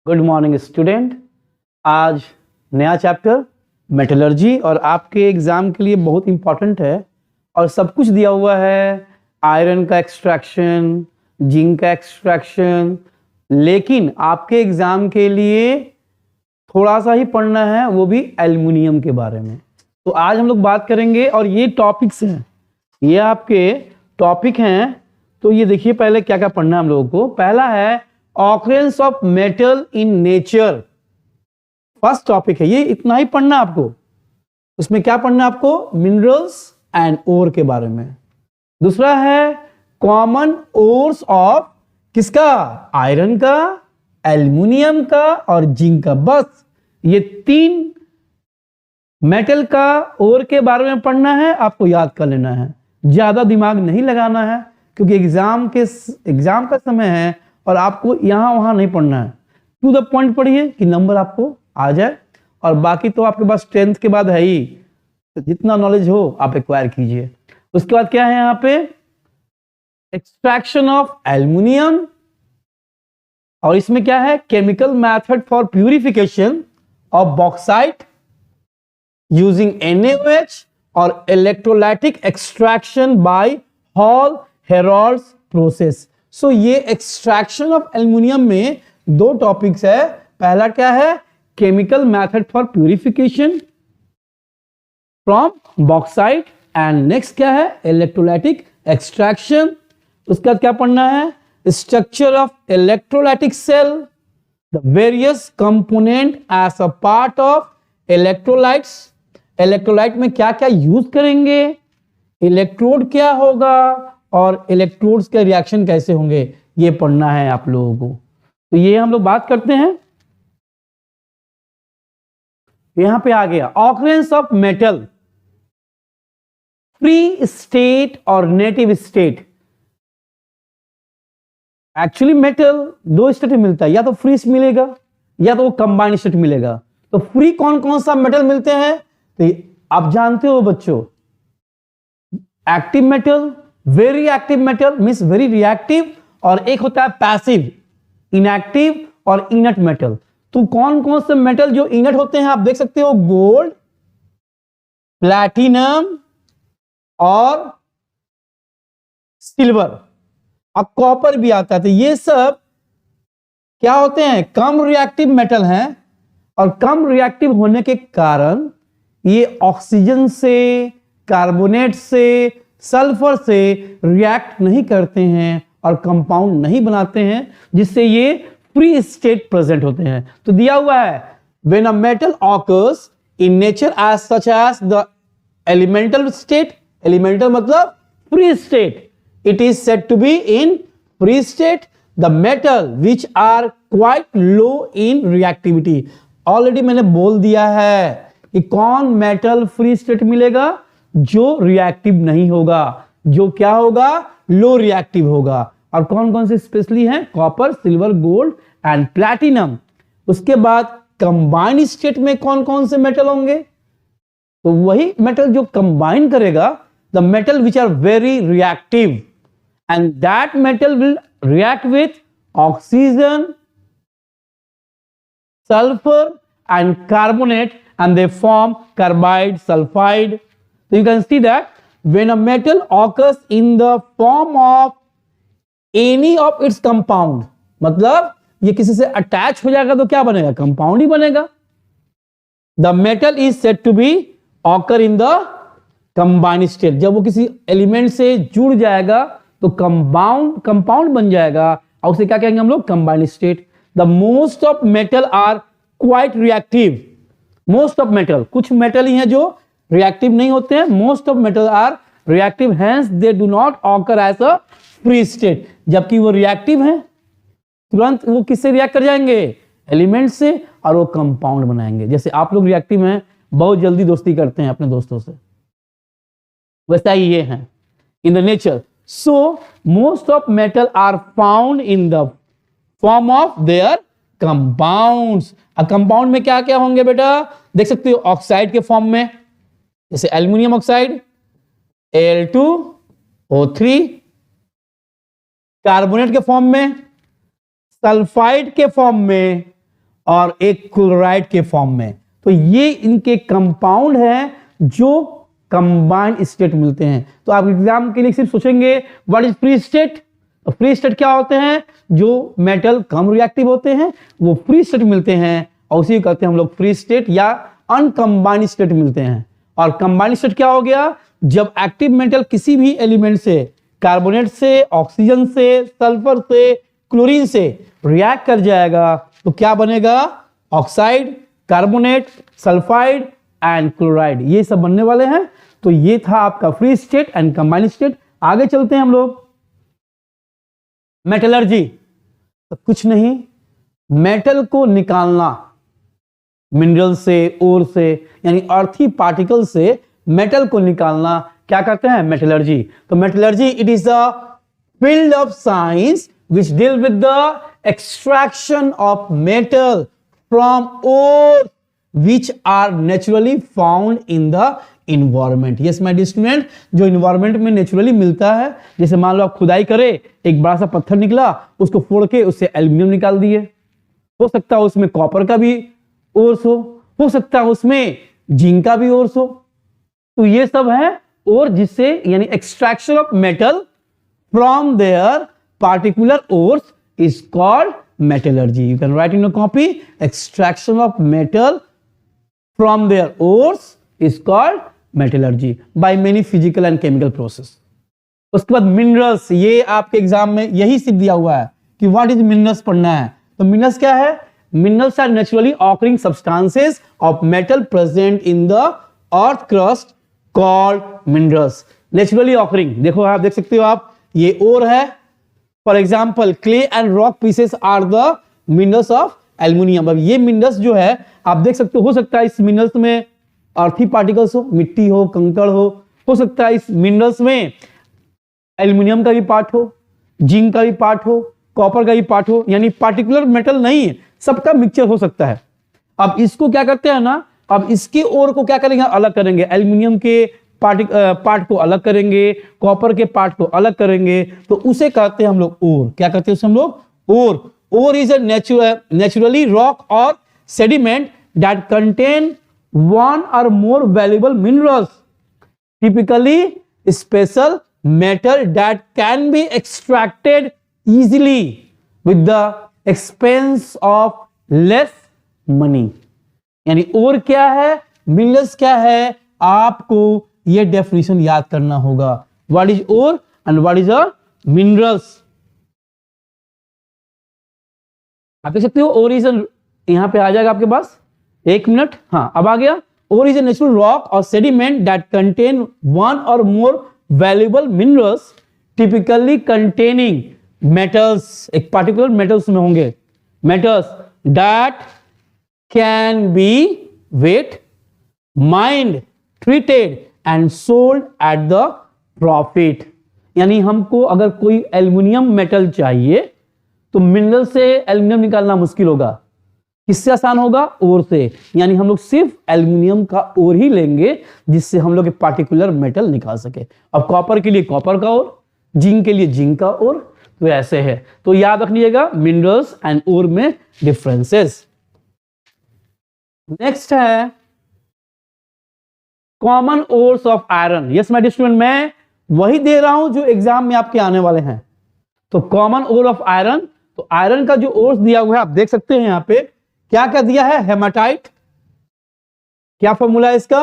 Good morning student. आज नया chapter metallurgy और आपके एग्जाम के लिए बहुत इंपॉर्टेंट है और सब कुछ दिया हुआ है। आयरन का एक्सट्रैक्शन, जिंक का एक्सट्रैक्शन, लेकिन आपके एग्जाम के लिए थोड़ा सा ही पढ़ना है, वो भी एल्युमिनियम के बारे में। तो आज हम लोग बात करेंगे और ये टॉपिक्स हैं, ये आपके टॉपिक हैं। तो ये देखिए पहले क्या क्या पढ़ना है हम लोगों को। पहला है occurrence of metal in nature, first topic है ये, इतना ही पढ़ना आपको। उसमें क्या पढ़ना है आपको? मिनरल्स एंड ओर के बारे में। दूसरा है कॉमन ओर्स ऑफ किसका? आयरन का, एल्युमिनियम का और जिंक का। बस ये तीन मेटल का ओर के बारे में पढ़ना है, आपको याद कर लेना है, ज्यादा दिमाग नहीं लगाना है क्योंकि एग्जाम का समय है और आपको यहां वहां नहीं पढ़ना है। टू द पॉइंट पढ़िए कि नंबर आपको आ जाए, और बाकी तो आपके पास 10th के बाद है ही, तो जितना नॉलेज हो आप एक्वायर कीजिए। उसके बाद क्या है यहाँ पे? एक्सट्रैक्शन ऑफ एल्युमिनियम, और इसमें क्या है? Chemical method for purification of bauxite using NaOH और electrolytic extraction by Hall Heroult's process. So ये एक्सट्रैक्शन ऑफ एल्युमिनियम में दो टॉपिक्स है। पहला क्या है? Chemical method for purification from bauxite, and next क्या है? Electrolytic extraction. उसके बाद क्या पढ़ना है? Structure of electrolytic cell, the various component as a part of electrolytes. Electrolyte में क्या क्या यूज करेंगे, इलेक्ट्रोड क्या होगा और इलेक्ट्रोड्स के रिएक्शन कैसे होंगे, ये पढ़ना है आप लोगों को। तो ये हम लोग बात करते हैं। यहां पे आ गया occurrence of metal, free state और नेटिव स्टेट। एक्चुअली मेटल दो स्टेट में मिलता है, या तो फ्री मिलेगा या तो कंबाइंड स्टेट मिलेगा। तो फ्री कौन कौन सा मेटल मिलते हैं? तो आप जानते हो बच्चों, active metal, very active metal means very reactive, और एक होता है पैसिव, इनएक्टिव और इनर्ट मेटल। तो कौन कौन से मेटल जो इनर्ट होते हैं आप देख सकते हो? गोल्ड, प्लैटिनम और सिल्वर, अब कॉपर भी आता है। तो ये सब क्या होते हैं? कम रिएक्टिव मेटल हैं, और कम रिएक्टिव होने के कारण ये ऑक्सीजन से, कार्बोनेट से, सल्फर से रिएक्ट नहीं करते हैं और कंपाउंड नहीं बनाते हैं, जिससे ये फ्री स्टेट प्रेजेंट होते हैं। तो दिया हुआ है when a metal occurs in nature as such as the elemental state, elemental मतलब free state, it is said to be in free state. The metal which are quite low in reactivity, already मैंने बोल दिया है कि कौन metal free state मिलेगा? जो reactive नहीं होगा, जो क्या होगा? लो रिएक्टिव होगा। और कौन कौन से स्पेशली हैं? Copper, silver, gold and platinum. उसके बाद कंबाइंड स्टेट में कौन कौन से मेटल होंगे? तो वही मेटल जो कंबाइन करेगा, the metal which are very reactive, and that metal will react with oxygen, sulfur and carbonate, and they form carbide, sulfide. So you can see that when a metal occurs in the form of any of its compound, मतलब ये किसी से attach हो जाएगा तो क्या बनेगा? Compound ही बनेगा। The metal is said to be occur in the combined state, जब वो किसी एलिमेंट से जुड़ जाएगा तो कंपाउंड बन जाएगा, और उसे क्या कहेंगे हम लोग? Combined state. The most of metal are quite reactive. Most of metal, कुछ मेटल ही हैं जो रिएक्टिव नहीं होते हैं। Most of metal are reactive, hence they do not occur as a free state. जबकि वो रिएक्टिव हैं, तुरंत वो किससे रिएक्ट कर जाएंगे? एलिमेंट से, और वो कंपाउंड बनाएंगे। जैसे आप लोग रिएक्टिव हैं, बहुत जल्दी दोस्ती करते हैं अपने दोस्तों से, वैसा ही ये है in the nature. So most of metal are found in the form of their compounds. अब कंपाउंड में क्या क्या होंगे बेटा? देख सकते हो ऑक्साइड के फॉर्म में, जैसे एल्युमिनियम ऑक्साइड Al2O3, कार्बोनेट के फॉर्म में, सल्फाइड के फॉर्म में और एक क्लोराइड के फॉर्म में। तो ये इनके कंपाउंड हैं जो कंबाइंड स्टेट मिलते हैं। तो आप एग्जाम के लिए सिर्फ सोचेंगे what is free state. Free state क्या होते हैं? जो मेटल कम रिएक्टिव होते हैं वो फ्री स्टेट मिलते हैं, और उसी को कहते हैं हम लोग फ्री स्टेट या अनकंबाइंड स्टेट मिलते हैं। और कंबाइंड स्टेट क्या हो गया? जब एक्टिव मेटल किसी भी एलिमेंट से, कार्बोनेट से, ऑक्सीजन से, सल्फर से, क्लोरीन से रिएक्ट कर जाएगा तो क्या बनेगा? Oxide, carbonate, sulphide and chloride, ये सब बनने वाले हैं। तो ये था आपका free state and combined state. आगे चलते हैं हम लोग। मेटलर्जी तो कुछ नहीं, मेटल को निकालना मिनरल से, ओर से, यानी अर्थी पार्टिकल से मेटल को निकालना क्या करते हैं? मेटलर्जी। तो metallurgy it is the field of science which deal with the extraction of metal from ore which are naturally found in the environment. Yes my dear student, जो environment में naturally मिलता है, जैसे मान लो आप खुदाई करे, एक बड़ा सा पत्थर निकला, उसको फोड़ के उससे एल्यूमिनियम निकाल दिए, हो सकता है उसमें कॉपर का भी ओर्स हो सकता है उसमें जिंक का भी ओर्स हो। तो ये सब है और जिससे यानी extraction of metal from their particular ores is called metallurgy. You can write in a copy, extraction of metal from their ores is called metallurgy by many physical and chemical process. उसके बाद minerals, ये आपके exam में यही सिर्फ दिया हुआ है कि व्हाट इज मिनरल्स पढ़ना है। तो मिनरल्स क्या है? Minerals are naturally occurring substances of metal present in the earth crust called minerals. Naturally occurring, देखो आप देख सकते हो, आप ये ओर है, for example clay and rock pieces are the minerals of aluminium. अब ये मिनरल्स जो है आप देख सकते हो सकता है इस मिनरल्स में अर्थी पार्टिकल्स हो, मिट्टी हो, कंकड़ हो सकता है इस मिनरल्स में एल्यूमिनियम का भी पार्ट हो, जिंक का भी पार्ट हो, कॉपर का भी पार्ट हो, यानी पार्टिकुलर मेटल नहीं है, सबका मिक्सचर हो सकता है। अब इसको क्या करते हैं ना, अब इसके ओर को क्या करेंगे? अलग करेंगे, एल्यूमिनियम के पार्ट को अलग करेंगे, कॉपर के पार्ट को अलग करेंगे, तो उसे कहते हैं हम लोग ओर। क्या कहते हैं उसे हम लोग? ओर। Ore is a naturally rock or sediment that contain one or more valuable minerals, typically special metal that can be extracted easily with the expense of less money. यानी ओर क्या है, मिनरल्स क्या है, आपको ये डेफिनेशन याद करना होगा। What is ore and what is a minerals. आप देख सकते हो ओर इज यहां पे आ जाएगा आपके पास, एक मिनट, हाँ अब आ गया। Ore is a natural rock or sediment that contain one or more valuable minerals, typically containing metals, एक पार्टिकुलर मेटल्स में होंगे, metals that can be wet, mined, treated and sold at the profit. यानी हमको अगर कोई aluminium metal चाहिए तो mineral से एल्यूमिनियम निकालना मुश्किल होगा, किससे आसान होगा? ओर से। यानी हम लोग सिर्फ एल्यूमिनियम का ओर ही लेंगे जिससे हम लोग पार्टिकुलर मेटल निकाल सके। अब कॉपर के लिए कॉपर का ओर, जिंक के लिए जिंक का ओर, तो ऐसे है। तो याद रखिएगा मिनरल्स एंड ओर में डिफरेंसेस। नेक्स्ट है common ores of iron. Yes my dear student, मैं वही दे रहा हूं जो एग्जाम में आपके आने वाले हैं। तो कॉमन ओर ऑफ आयरन, तो आयरन का जो ओर्स दिया हुआ है आप देख सकते हैं यहां पे क्या क्या दिया है। हेमाटाइट, क्या फॉर्मूला है इसका?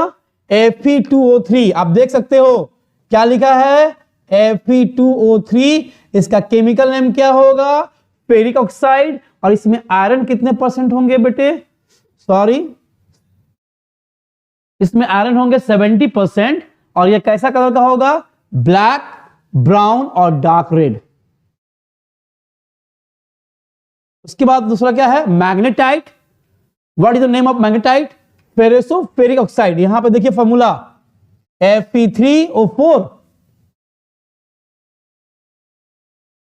Fe2O3। आप देख सकते हो क्या लिखा है? Fe2O3। इसका केमिकल नेम क्या होगा? Ferric oxide. और इसमें आयरन कितने परसेंट होंगे बेटे? सॉरी, इसमें आयरन होंगे 70%। और ये कैसा कलर का होगा? ब्लैक, ब्राउन और डार्क रेड। उसके बाद दूसरा क्या है? Magnetite. What is the name of magnetite? Ferrosoferric oxide. यहां पे देखिए फॉर्मूला Fe3O4।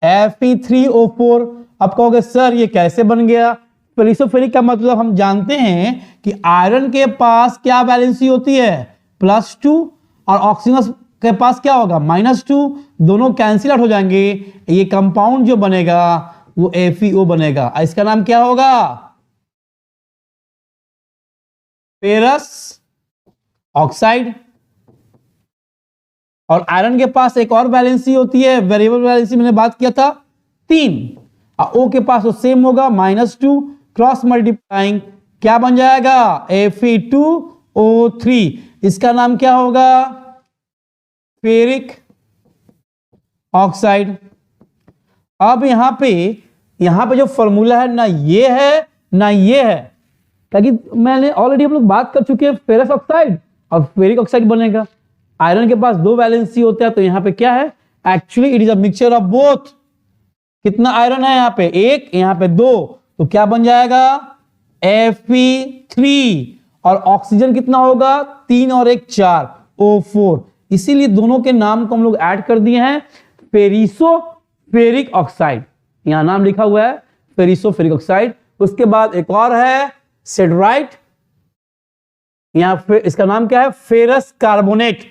Fe3O4। अब कहोगे सर ये कैसे बन गया? फेरिसोफेरिक का मतलब हम जानते हैं कि आयरन के पास क्या वैलेंसी होती है? +2, और ऑक्सीजन के पास क्या होगा? -2। दोनों कैंसिल आउट हो जाएंगे, ये कंपाउंड जो बनेगा वो FeO बनेगा। इसका नाम क्या होगा? Ferrous oxide. और आयरन के पास एक और वैलेंसी होती है, वेरिएबल वैलेंसी मैंने बात किया था 3। और ओ के पास तो सेम होगा -2, क्रॉस मल्टीप्लाइंग क्या बन जाएगा Fe2O3। इसका नाम क्या होगा फेरिक ऑक्साइड। अब यहां पे जो फॉर्मूला है ना ये है ना ये है, ताकि मैंने ऑलरेडी हम लोग बात कर चुके हैं फेरस ऑक्साइड और फेरिक ऑक्साइड बनेगा। आयरन के पास 2 वैलेंसी होते हैं, तो यहां पे क्या है actually it is a mixture of both. कितना आयरन है यहाँ पे 1, यहाँ पे 2, तो क्या बन जाएगा Fe3। और ऑक्सीजन कितना होगा 3 और 1 4 O4। इसीलिए दोनों के नाम को हम लोग ऐड कर दिए हैं फेरिसो फेरिक ऑक्साइड। यहां नाम लिखा हुआ है फेरिसो फेरिक ऑक्साइड। उसके बाद एक और है सेडराइट, यहां इसका नाम क्या है फेरस कार्बोनेट।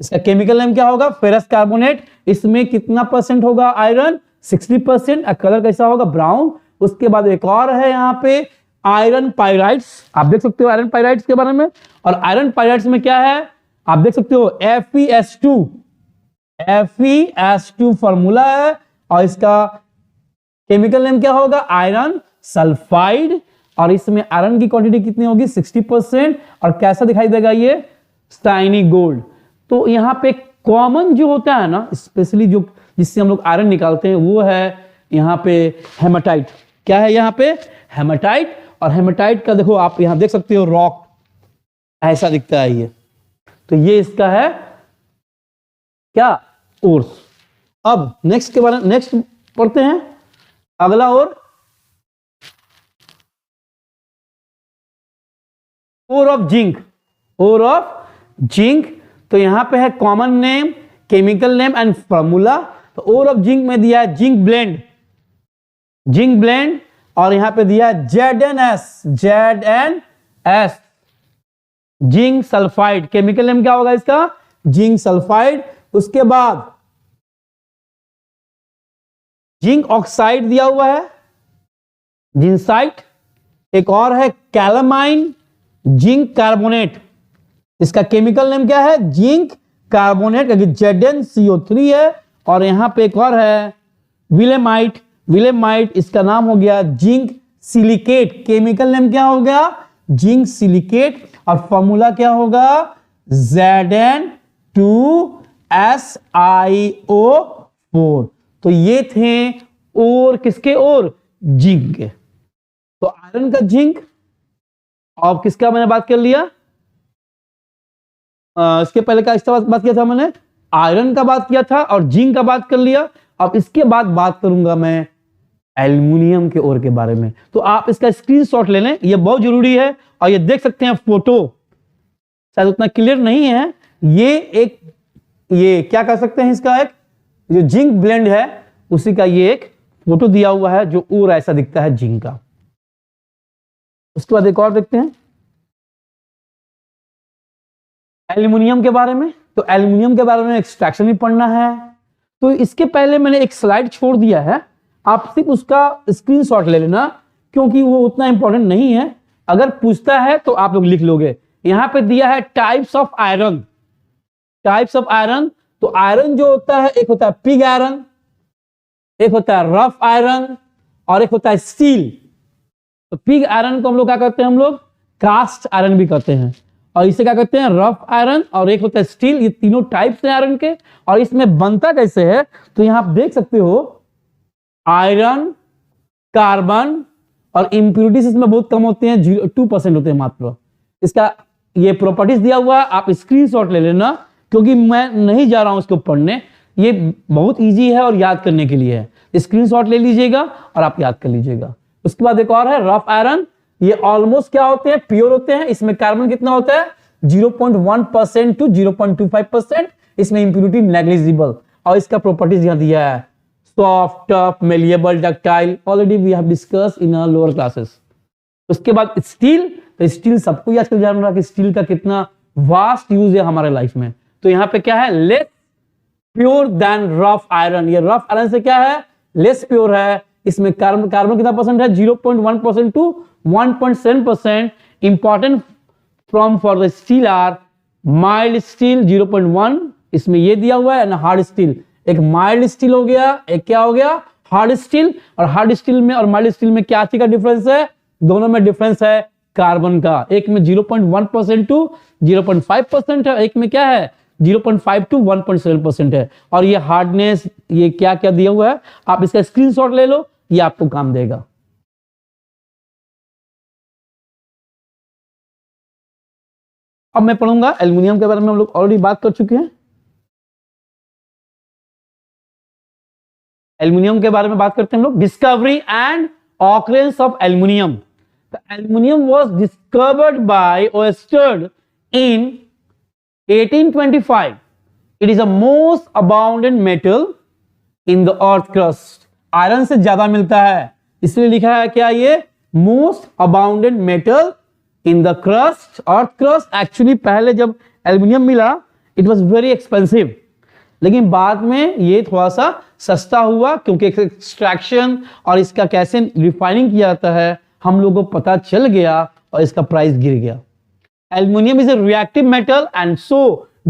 इसका केमिकल नेम क्या होगा फेरस कार्बोनेट। इसमें कितना परसेंट होगा आयरन 60%। कलर कैसा होगा ब्राउन। उसके बाद एक और है यहाँ पे आयरन पाइराइट्स, आप देख सकते हो आयरन पाइराइट्स के बारे में। और आयरन पाइराइट्स में क्या है आप देख सकते हो FeS2 फॉर्मूला है। और इसका केमिकल नेम क्या होगा आयरन सल्फाइड। और इसमें आयरन की क्वांटिटी कितनी होगी 60%। और कैसा दिखाई देगा ये शाइनी गोल्ड। तो यहां पे कॉमन जो होता है ना स्पेशली जो जिससे हम लोग आयरन निकालते हैं वो है यहां पे हेमाटाइट। क्या है यहां पे हेमाटाइट। और हेमाटाइट का देखो आप यहां देख सकते हो रॉक ऐसा दिखता है ये। तो ये इसका है क्या ओर्स। अब नेक्स्ट के बारे में नेक्स्ट पढ़ते हैं अगला ओर ऑफ जिंक। तो यहां पे है common name chemical name and formula. तो ओर ऑफ जिंक में दिया है जिंक ब्लेंड। और यहां पे दिया है ZnS zinc sulphide. Chemical name क्या होगा इसका जिंक सल्फाइड। उसके बाद जिंक ऑक्साइड दिया हुआ है जिंसाइट। एक और है कैलामाइन जिंक कार्बोनेट। इसका केमिकल नेम क्या है जिंक कार्बोनेट क्योंकि ZnCO3 है। और यहां पे एक और है विलेमाइट। इसका नाम हो गया जिंक सिलिकेट। केमिकल नेम क्या हो गया जिंक सिलिकेट। और फॉर्मूला क्या होगा Zn2SiO4। तो ये थे और किसके और जिंक के। तो आयरन का जिंक और किसका मैंने बात कर लिया इसके पहले का इसका बात किया था मैंने आयरन का बात किया था और जिंक का बात कर लिया। अब इसके बाद बात करूंगा मैं एल्युमिनियम के ओर के बारे में। तो आप इसका स्क्रीनशॉट ले लें, ये बहुत जरूरी है। और ये देख सकते हैं फोटो शायद उतना क्लियर नहीं है। ये क्या कर सकते हैं इसका एक जो जिंक ब्लेंड है उसी का ये एक फोटो दिया हुआ है जो और ऐसा दिखता है जिंक का। उसके बाद एक और देखते हैं एल्युमिनियम के बारे में। तो एल्युमिनियम के बारे में एक्सट्रैक्शन भी पढ़ना है। तो इसके पहले मैंने एक स्लाइड छोड़ दिया है, आप सिर्फ उसका स्क्रीनशॉट ले लेना क्योंकि वो उतना इंपॉर्टेंट नहीं है। अगर पूछता है तो आप लोग लिख लोगे। यहां पे दिया है टाइप्स ऑफ आयरन। तो आयरन जो होता है एक होता है पिग आयरन, एक होता है रफ आयरन और एक होता है स्टील। तो पिग आयरन को हम लोग क्या करते हैं हम लोग कास्ट आयरन भी कहते हैं। और इसे क्या कहते हैं रफ आयरन और एक होता है स्टील। ये तीनों टाइप्स हैं आयरन के। और इसमें बनता कैसे है तो यहां आप देख सकते हो आयरन कार्बन और इंप्यूरिटीज इसमें बहुत कम होते हैं 2% होते हैं मात्र। इसका ये प्रॉपर्टीज दिया हुआ है, आप स्क्रीनशॉट ले लेना क्योंकि मैं नहीं जा रहा हूं इसको पढ़ने। ये बहुत इजी है और याद करने के लिए है। स्क्रीनशॉट ले लीजिएगा और आप याद कर लीजिएगा। उसके बाद एक और है रफ आयरन। ये ऑलमोस्ट क्या होते हैं प्योर होते हैं। इसमें कार्बन कितना होता है 0.1% टू 0.25%। इसमें इंप्यूरिटी नेग्लिजिबल। और इसका प्रॉपर्टीज यहां दिया है soft tough malleable ductile. Already we have discuss in our lower classes. उसके बाद स्टील। तो स्टील सबको ही आजकल जान रहा कि स्टील का कितना वास्ट यूज है हमारे लाइफ में। तो यहां पे क्या है less pure than rough iron. ये रफ आयरन से क्या है लेस प्योर है। इसमें कार्बन कितना परसेंट है 0.1% to 1.7%। Important from for the steel are mild steel 0.1, इसमें ये दिया हुआ है, एंड हार्ड स्टील। एक माइल्ड स्टील हो गया, एक क्या हो गया, हार्ड स्टील। और हार्ड स्टील में और माइल्ड स्टील में क्या चीज का डिफरेंस है? दोनों में डिफरेंस है कार्बन का। एक में 0.1% टू 0.5% है, एक में क्या है 0.5 टू 1.7% है। और ये हार्डनेस, ये क्या क्या दिया हुआ है, आप इसका स्क्रीनशॉट ले लो, ये आपको काम देगा। अब मैं पढ़ूंगा एल्युमिनियम के बारे में, हम लोग ऑलरेडी बात कर चुके हैं। एल्युमिनियम के बारे में बात करते हैं हम लोग। Discovery and occurrence of aluminium. Aluminium was discovered by oyster in 1825. It is a most abundant metal in the earth crust. Iron से ज्यादा मिलता है, इसलिए लिखा है क्या ये, most abundant metal in the crust, earth crust. Actually पहले जब एल्युमिनियम मिला इट वाज वेरी एक्सपेंसिव, लेकिन बाद में ये थोड़ा सा सस्ता हुआ, क्योंकि एक्सट्रैक्शन और इसका कैसे रिफाइनिंग किया जाता है हम लोगों को पता चल गया और इसका प्राइस गिर गया। Aluminium is a reactive metal and so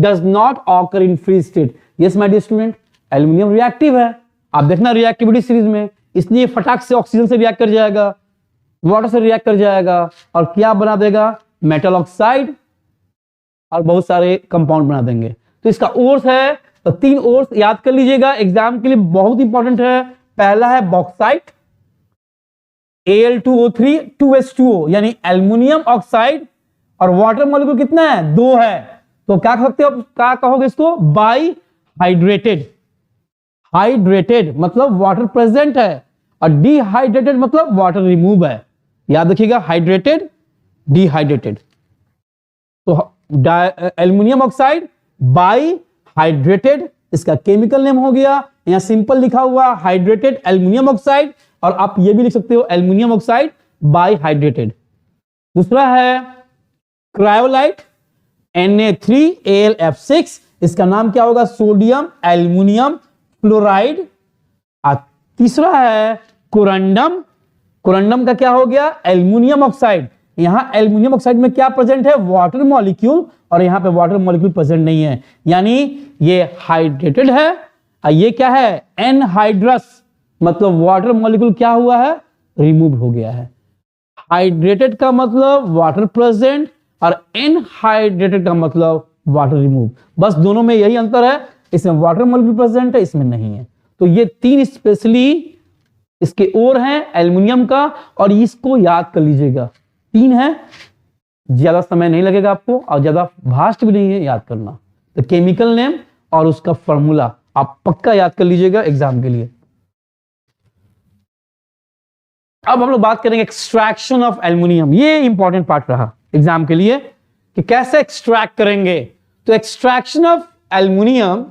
does not occur in free state. Yes my dear student, aluminium reactive है। आप देखना रिएक्टिविटी सीरीज में, इसलिए फटाक से ऑक्सीजन से रिएक्ट कर जाएगा, वाटर से रिएक्ट कर जाएगा और क्या बना देगा, मेटल ऑक्साइड और बहुत सारे कंपाउंड बना देंगे। तो इसका ओर्स है, तो 3 ओर्स याद कर लीजिएगा, एग्जाम के लिए बहुत इंपॉर्टेंट है। पहला है बॉक्साइट, Al2O3 2H2O, यानी एल्युमिनियम ऑक्साइड, और वाटर मॉलिक्यूल कितना है, 2 है, तो क्या कह सकते हो, क्या कहोगे इसको, बाई हाइड्रेटेड। हाइड्रेटेड मतलब वाटर प्रेजेंट है, और डिहाइड्रेटेड मतलब वाटर रिमूव है। याद रखिएगा, हाइड्रेटेड, डिहाइड्रेटेड। तो एल्युमिनियम ऑक्साइड बाई हाइड्रेटेड, इसका केमिकल नेम हो गया। यहां सिंपल लिखा हुआ हाइड्रेटेड एल्युमिनियम ऑक्साइड, और आप ये भी लिख सकते हो एल्युमिनियम ऑक्साइड बाई हाइड्रेटेड। दूसरा है क्रायोलाइट Na3Al(F6), इसका नाम क्या होगा, सोडियम एल्युमिनियम फ्लोराइड। तीसरा है कोरंडम, कोरंडम का क्या हो गया, एल्युमिनियम ऑक्साइड। यहां एल्युमिनियम ऑक्साइड में क्या प्रेजेंट है, वाटर मॉलिक्यूल, और यहां पे वाटर मॉलिक्यूल प्रेजेंट नहीं है, यानी ये हाइड्रेटेड है। और ये क्या है, एनहाइड्रस, मतलब वाटर मॉलिक्यूल क्या हुआ है, रिमूव हो गया है। हाइड्रेटेड का मतलब वाटर प्रेजेंट, और एनहाइड्रेटेड का मतलब वाटर रिमूव। बस दोनों में यही अंतर है, इसमें वाटर मॉलिक्यूल प्रेजेंट है, इसमें नहीं है। तो ये 3 स्पेशली इसके ओर हैं एल्युमिनियम का, और इसको याद कर लीजिएगा, 3 है, ज्यादा समय नहीं लगेगा आपको और ज्यादा भास्ट भी नहीं है याद करना। तो केमिकल नेम और उसका फॉर्मूला आप पक्का याद कर लीजिएगा एग्जाम के लिए। अब हम लोग बात करेंगे एक्सट्रैक्शन ऑफ एल्युमिनियम। ये इंपॉर्टेंट पार्ट रहा एग्जाम के लिए कि कैसे एक्सट्रैक्ट करेंगे। तो extraction of aluminium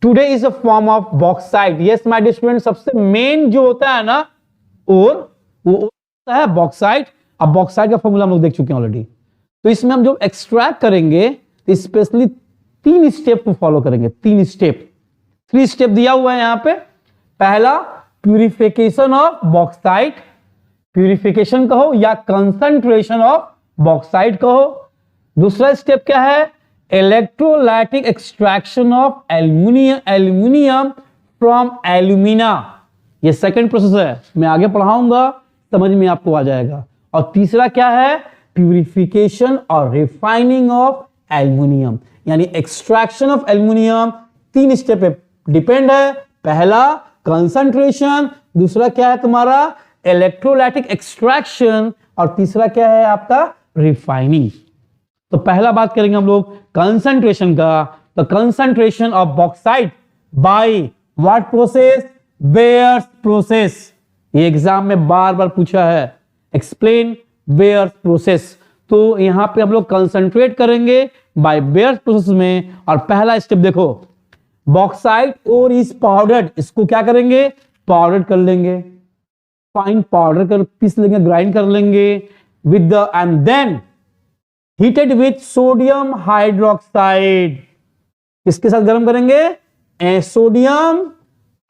today is a form of bauxite. Yes my dear student, सबसे मेन जो होता है ना और वो होता है बॉक्साइट। अब बॉक्साइट का फॉर्मूला हम लोग देख चुके हैं ऑलरेडी। तो इसमें हम जो एक्सट्रैक्ट करेंगे तो स्पेशली 3 स्टेप को फॉलो करेंगे। 3 स्टेप, 3 स्टेप दिया हुआ है यहां पे। पहला प्यूरिफिकेशन ऑफ बॉक्साइट, प्यूरिफिकेशन कहो या कंसंट्रेशन ऑफ बॉक्साइट कहो। दूसरा स्टेप क्या है, electrolytic extraction of aluminium from alumina. ये सेकंड प्रोसेस है, मैं आगे पढ़ाऊंगा, समझ में आपको आ जाएगा। और तीसरा क्या है, प्यूरिफिकेशन और रिफाइनिंग ऑफ एल्युमिनियम, यानी एक्सट्रैक्शन ऑफ एल्युमिनियम 3 स्टेप पे डिपेंड है। पहला कंसंट्रेशन, दूसरा क्या है तुम्हारा इलेक्ट्रोलाइटिक एक्सट्रैक्शन, और तीसरा क्या है आपका रिफाइनिंग। तो पहला बात करेंगे हम लोग कंसंट्रेशन का। तो concentration of bauxite by what process, bears process. ये एग्जाम में बार बार पूछा है, एक्सप्लेन बेयर्स प्रोसेस। तो यहां पे हम लोग कंसंट्रेट करेंगे बाय बेयर्स प्रोसेस में। और पहला स्टेप देखो, बॉक्साइट और इज पाउडर्ड, इसको क्या करेंगे, पाउडर कर लेंगे, फाइन पाउडर कर पीस लेंगे, ग्राइंड कर लेंगे with the and then heated with sodium hydroxide. किसके साथ गर्म करेंगे, सोडियम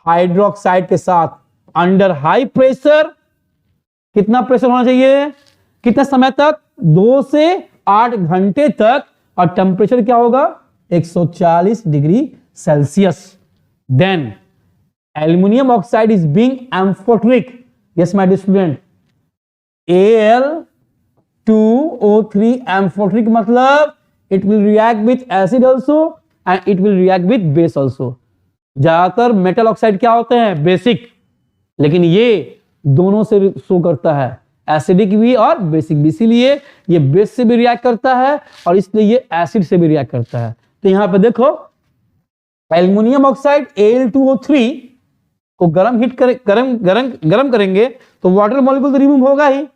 हाइड्रोक्साइड के साथ, अंडर हाई प्रेशर। कितना प्रेशर होना चाहिए, कितने समय तक? 2 से 8 घंटे तक। और टेम्परेचर क्या होगा? 140 degree Celsius. Then aluminium oxide is being amphoteric. Yes my dear student, Al2O3 amphoteric मतलब it will react with acid also and it will react with base also. ज्यादातर मेटल ऑक्साइड क्या होते हैं? बेसिक, लेकिन ये दोनों से शो करता है, एसिडिक भी और बेसिक भी। इसीलिए ये बेस से भी रिएक्ट करता है और इसलिए ये एसिड से भी रिएक्ट करता है। तो यहां पे देखो, एल्युमिनियम ऑक्साइड Al2O3 को गरम करेंगे तो वाटर मॉलिक्यूल तो रिमूव होगा ही,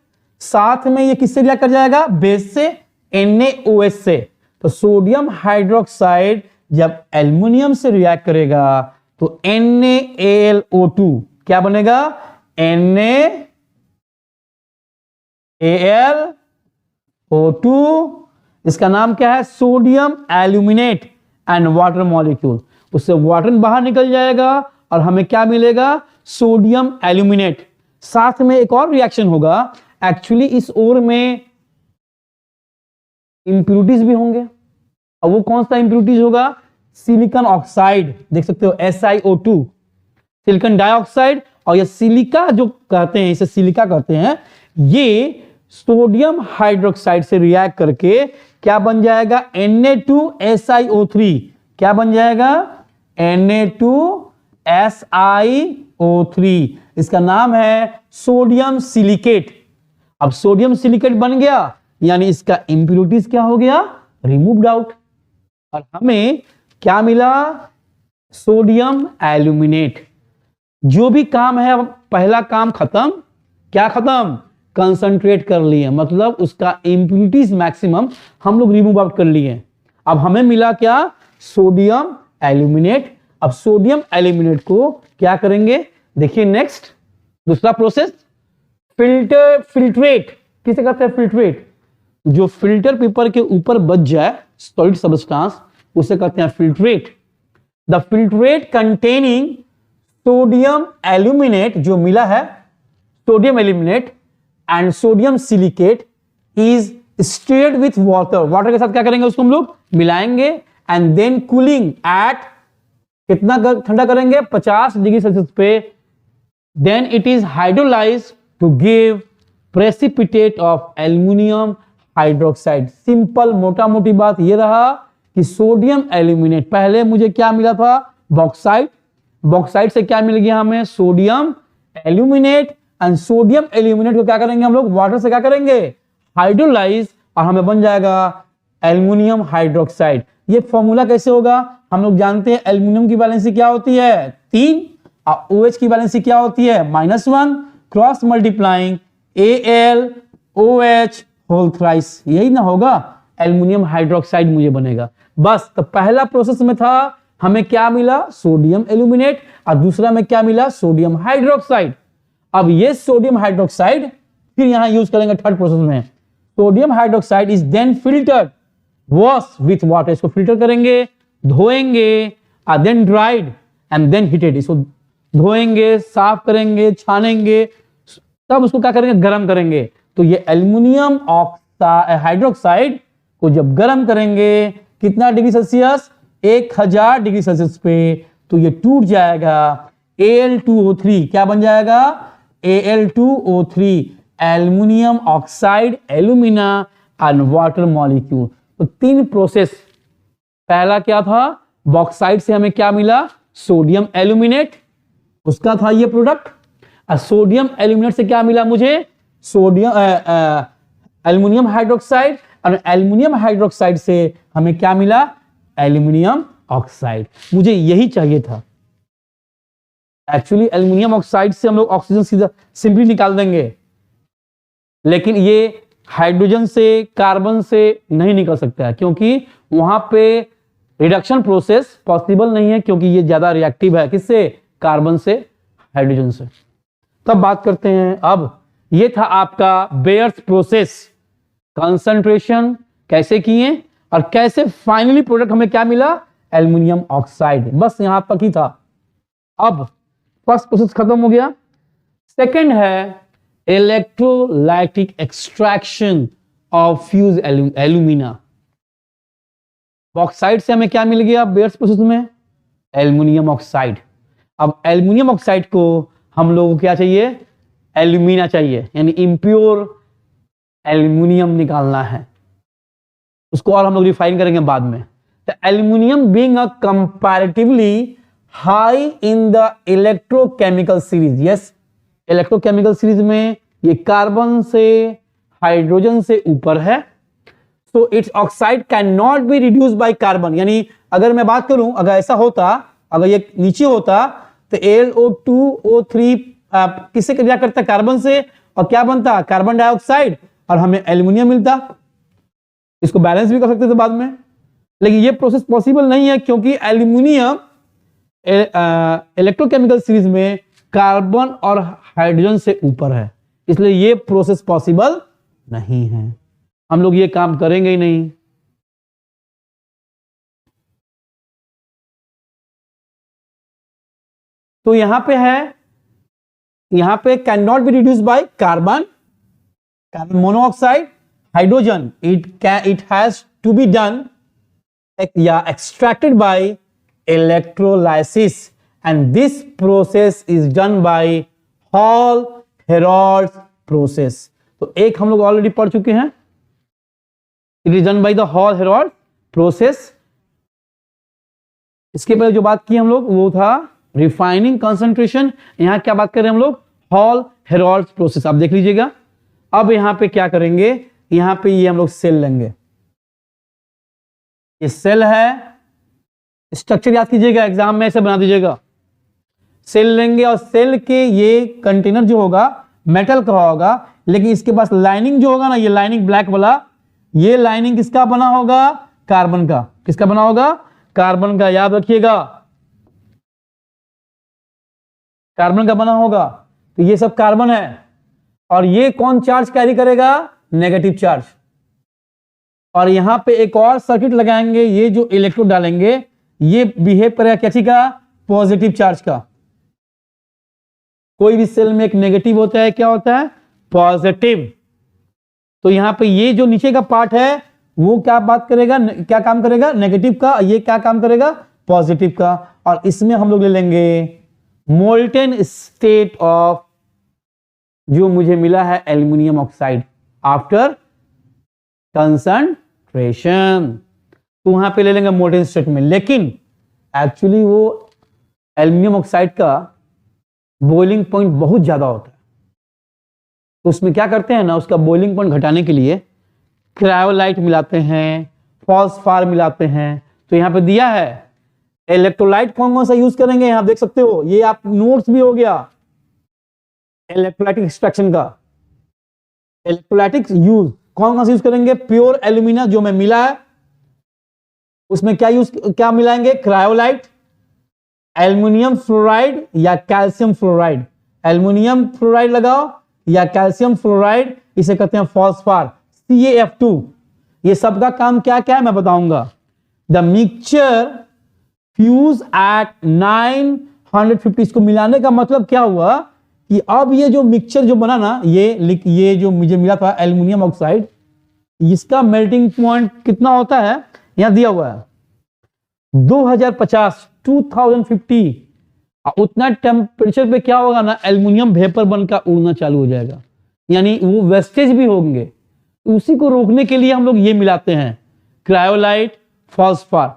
साथ में ये किससे रिएक्ट कर जाएगा? बेस से, NaOH से। तो सोडियम हाइड्रोक्साइड जब एल्युमिनियम से रिएक्ट करेगा तो NaAlO2 क्या बनेगा? NaAlO2। इसका नाम क्या है? Sodium aluminate and water molecule. उससे वाटर बाहर निकल जाएगा और हमें क्या मिलेगा? Sodium aluminate. साथ में एक और रिएक्शन होगा। एक्चुअली इस ओर में इंप्यूरिटीज भी होंगे, और वो कौन सा इंप्यूरिटीज होगा? सिलिकॉन ऑक्साइड, देख सकते हो SiO2, सिलिकॉन डाइऑक्साइड। और ये सिलिका जो कहते हैं, इसे सिलिका कहते हैं, ये सोडियम हाइड्रोक्साइड से रिएक्ट करके क्या बन जाएगा? Na2SiO3। क्या बन जाएगा? Na2SiO3। इसका नाम है सोडियम सिलिकेट। अब सोडियम सिलिकेट बन गया, यानी इसका इंप्यूरिटीज क्या हो गया? Removed out. और हमें क्या मिला? Sodium aluminate. जो भी काम है, पहला काम खत्म। क्या खत्म? कंसंट्रेट कर लिए, मतलब उसका इंप्यूरिटीज मैक्सिमम हम लोग रिमूव आउट कर लिए। अब हमें मिला क्या? Sodium aluminate. अब सोडियम एल्यूमिनेट को क्या करेंगे? देखिए नेक्स्ट, दूसरा प्रोसेस, फिल्ट्रेट। किसे कहते हैं? फिल्ट्रेट। जो फिल्टर पेपर के ऊपर बच जाए सॉलिड सब्सटेंस, उसे कहते हैं filtrate. The filtrate containing sodium aluminate, जो मिला है sodium aluminate and sodium silicate, is steered with water. Water के साथ क्या करेंगे? उसको हम लोग मिलाएंगे एंड देन कूलिंग एट, कितना ठंडा करेंगे? 50 डिग्री सेल्सियस पे। Then it is hydrolysed to give precipitate of aluminium hydroxide. Simple मोटा मोटी बात ये रहा कि सोडियम एल्यूमिनेट, पहले मुझे क्या मिला था? बॉक्साइड। बॉक्साइड से क्या मिल गया हमें? Sodium aluminate. And sodium aluminate को क्या करेंगे हम लोग? वाटर से क्या करेंगे? हाइड्रोलाइज, और हमें बन जाएगा एल्यूमिनियम हाइड्रोक्साइड। ये फॉर्मूला कैसे होगा? हम लोग जानते हैं एल्यूमिनियम की वैलेंसी क्या होती है? 3, और OH की वैलेंसी क्या होती है? -1। Cross multiplying AlOH whole thrice, यही ना होगा? एल्यूमिनियम हाइड्रोक्साइड मुझे बनेगा। बस, तो पहला प्रोसेस में था, हमें क्या मिला? Sodium aluminate. और दूसरा में क्या मिला? Sodium hydroxide. अब ये सोडियम हाइड्रोक्साइड फिर यहां यूज करेंगे थर्ड प्रोसेस में। Sodium hydroxide is then filtered, wash with water. इसको फिल्टर करेंगे, धोएंगे, then dried and then heated. इसको धोएंगे, साफ करेंगे, छानेंगे, तब उसको क्या करेंगे? गर्म करेंगे। तो ये एल्यूमिनियम हाइड्रोक्साइड को जब गर्म करेंगे, कितना डिग्री सेल्सियस? 1000 डिग्री सेल्सियस पे, तो ये टूट जाएगा। Al2O3 क्या बन जाएगा? Al2O3, aluminium oxide, alumina and water molecule. तो 3 प्रोसेस। पहला क्या था? बॉक्साइड से हमें क्या मिला? सोडियम एल्यूमिनेट, उसका था ये प्रोडक्ट। सोडियम एल्यूमिनेट से क्या मिला मुझे? Sodium aluminium hydroxide. और एल्यूमिनियम हाइड्रोक्साइड से हमें क्या मिला? Aluminium oxide. मुझे यही चाहिए था। एक्चुअली एल्यूमिनियम ऑक्साइड से हम लोग ऑक्सीजन सीधा सिंपली निकाल देंगे, लेकिन ये हाइड्रोजन से, कार्बन से नहीं निकल सकता है, क्योंकि वहां पे रिडक्शन प्रोसेस पॉसिबल नहीं है, क्योंकि ये ज्यादा रिएक्टिव है। किससे? कार्बन से, हाइड्रोजन से। तब बात करते हैं, अब ये था आपका बेयर्स प्रोसेस। कंसंट्रेशन कैसे किए और कैसे फाइनली प्रोडक्ट हमें क्या मिला? Aluminium oxide. बस यहां तक ही था। अब फर्स्ट प्रोसेस खत्म हो गया। सेकंड है electrolytic extraction of fuse alumina. Bauxite से हमें क्या मिल गया बेयर्स प्रोसेस में? Aluminium oxide. अब एल्युमिनियम ऑक्साइड को हम लोगों को क्या चाहिए? एल्यूमिना चाहिए, यानी इम्प्योर एल्युमिनियम निकालना है। उसको और हम लोग रिफाइन करेंगे बाद में। The aluminium being a comparatively high in the electrochemical series. Yes, electrochemical series में ये कार्बन से हाइड्रोजन से ऊपर है। So it's oxide can not be reduce by carbon. यानी अगर मैं बात करूं, अगर ऐसा होता, अगर ये नीचे होता तो LO2O3 किससे क्रिया करता? कार्बन से। और क्या बनता? कार्बन डाइऑक्साइड, और हमें एल्युमिनियम मिलता। इसको बैलेंस भी कर सकते थे बाद में, लेकिन ये प्रोसेस पॉसिबल नहीं है क्योंकि एल्युमिनियम इलेक्ट्रोकेमिकल सीरीज में कार्बन और हाइड्रोजन से ऊपर है, इसलिए ये प्रोसेस पॉसिबल नहीं है। हम लोग ये काम करेंगे ही नहीं। तो यहां पे है, यहां पे can not be reduce by carbon, carbon monoxide, hydrogen. It has to be done या extracted by electrolysis, and this process is done by Hall-Héroult process। तो एक हम लोग ऑलरेडी पढ़ चुके हैं, it is done by the Hall-Héroult process। इसके पहले जो बात की हम लोग वो था रिफाइनिंग कंसंट्रेशन। यहां क्या बात कर रहे हैं हम लोग? Hall-Héroult process. आप देख लीजिएगा। अब यहां पे क्या करेंगे? यहां पे ये हम लोग सेल लेंगे। ये सेल है, स्ट्रक्चर याद कीजिएगा, एग्जाम में ऐसे बना दीजिएगा। सेल लेंगे और सेल के ये कंटेनर जो होगा मेटल का होगा, लेकिन इसके पास लाइनिंग जो होगा ना, ये लाइनिंग ब्लैक वाला, ये लाइनिंग किसका बना होगा? कार्बन का। किसका बना होगा? कार्बन का। याद रखिएगा, कार्बन का बना होगा। तो ये सब कार्बन है, और ये कौन चार्ज कैरी करेगा? Negative charge. और यहां पे एक और सर्किट लगाएंगे, ये जो इलेक्ट्रोड डालेंगे ये बिहेव करेगा कैसी का? पॉजिटिव चार्ज का। कोई भी सेल में एक नेगेटिव होता है, क्या होता है? पॉजिटिव। तो यहां पे ये जो नीचे का पार्ट है वो क्या बात करेगा? क्या काम करेगा? नेगेटिव का। ये क्या काम करेगा? पॉजिटिव का। और इसमें हम लोग ले लेंगे मोल्टेन स्टेट ऑफ जो मुझे मिला है एल्युमिनियम ऑक्साइड आफ्टर कंसंट्रेशन। तो वहां पे ले लेंगे मोल्टेन स्टेट में। लेकिन एक्चुअली वो एल्युमिनियम ऑक्साइड का बॉइलिंग पॉइंट बहुत ज्यादा होता है, तो उसमें क्या करते हैं ना, उसका बॉइलिंग पॉइंट घटाने के लिए क्रायोलाइट मिलाते हैं, फॉस्फार मिलाते हैं। तो यहां पे दिया है इलेक्ट्रोलाइट कौन कौन सा यूज करेंगे, यहां देख सकते हो, ये आप नोट्स भी हो गया इलेक्ट्रोलाइटिक एक्सट्रैक्शन का। इलेक्ट्रोलाइटिक यूज कौन कौन सा यूज करेंगे? प्योर एल्यूमिना जो मैं मिला है उसमें क्या मिलाएंगे? क्रायोलाइट, एल्युमिनियम फ्लोराइड या कैल्शियम फ्लोराइड। एल्युमिनियम फ्लोराइड लगाओ या कैल्शियम फ्लोराइड, इसे कहते हैं फॉस्फार, CaF2। ये सब का काम क्या क्या है मैं बताऊंगा। The mixture fuse at 950। इसको मिलाने का मतलब क्या हुआ कि अब ये जो मिक्सचर जो बना ना, ये जो मुझे मिला था एल्युमिनियम ऑक्साइड, इसका मेल्टिंग पॉइंट कितना होता है? यहां दिया हुआ है 2050। उतना टेम्परेचर पे क्या होगा ना, एल्युमिनियम वेपर बनकर उड़ना चालू हो जाएगा, यानी वो वेस्टेज भी होंगे। उसी को रोकने के लिए हम लोग ये मिलाते हैं क्रायोलाइट, फॉस्फार।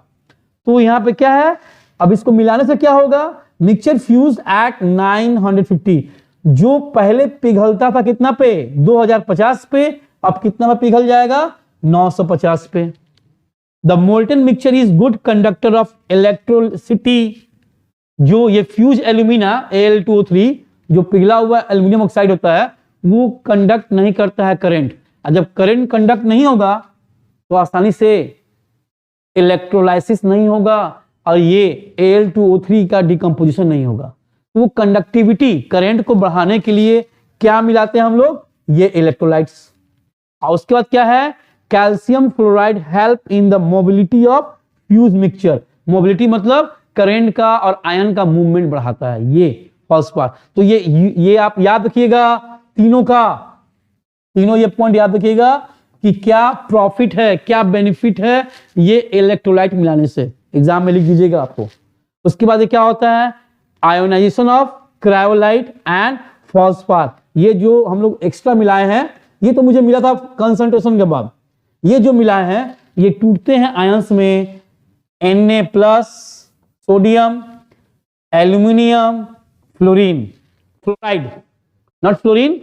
तो यहां पे क्या है, अब इसको मिलाने से क्या होगा? Mixture fuse at 950। जो पहले पिघलता था कितना पे? 2050 पे, अब कितना पे पिघल जाएगा? 950 पे। The molten mixture is good conductor of electricity. जो ये फ्यूज एल्यूमिना Al2O3 जो पिघला हुआ एल्युमिनियम ऑक्साइड होता है वो कंडक्ट नहीं करता है करंट। और जब करंट कंडक्ट नहीं होगा तो आसानी से इलेक्ट्रोलाइसिस नहीं होगा और ये Al2O3 का डिकम्पोजिशन नहीं होगा। तो वो कंडक्टिविटी, करंट को बढ़ाने के लिए क्या मिलाते हैं हम लोग? ये इलेक्ट्रोलाइट्स। और उसके बाद क्या है? Calcium fluoride help in the mobility of fuse mixture. Mobility मतलब करंट का और आयन का मूवमेंट बढ़ाता है ये फॉस्फार। तो ये आप याद रखिएगा, तीनों का, तीनों ये पॉइंट याद रखिएगा कि क्या प्रॉफिट है, क्या बेनिफिट है ये इलेक्ट्रोलाइट मिलाने से, एग्जाम में लिख दीजिएगा आपको। उसके बाद ये क्या होता है, आयोनाइजेशन ऑफ क्रायोलाइट एंड फॉस्फार। ये जो हम लोग एक्स्ट्रा मिलाए हैं, ये तो मुझे मिला था कंसंट्रेशन के बाद, ये जो मिलाए हैं ये टूटते हैं आयंस में, Na+, sodium, aluminium, fluorine, fluoride, not fluorine,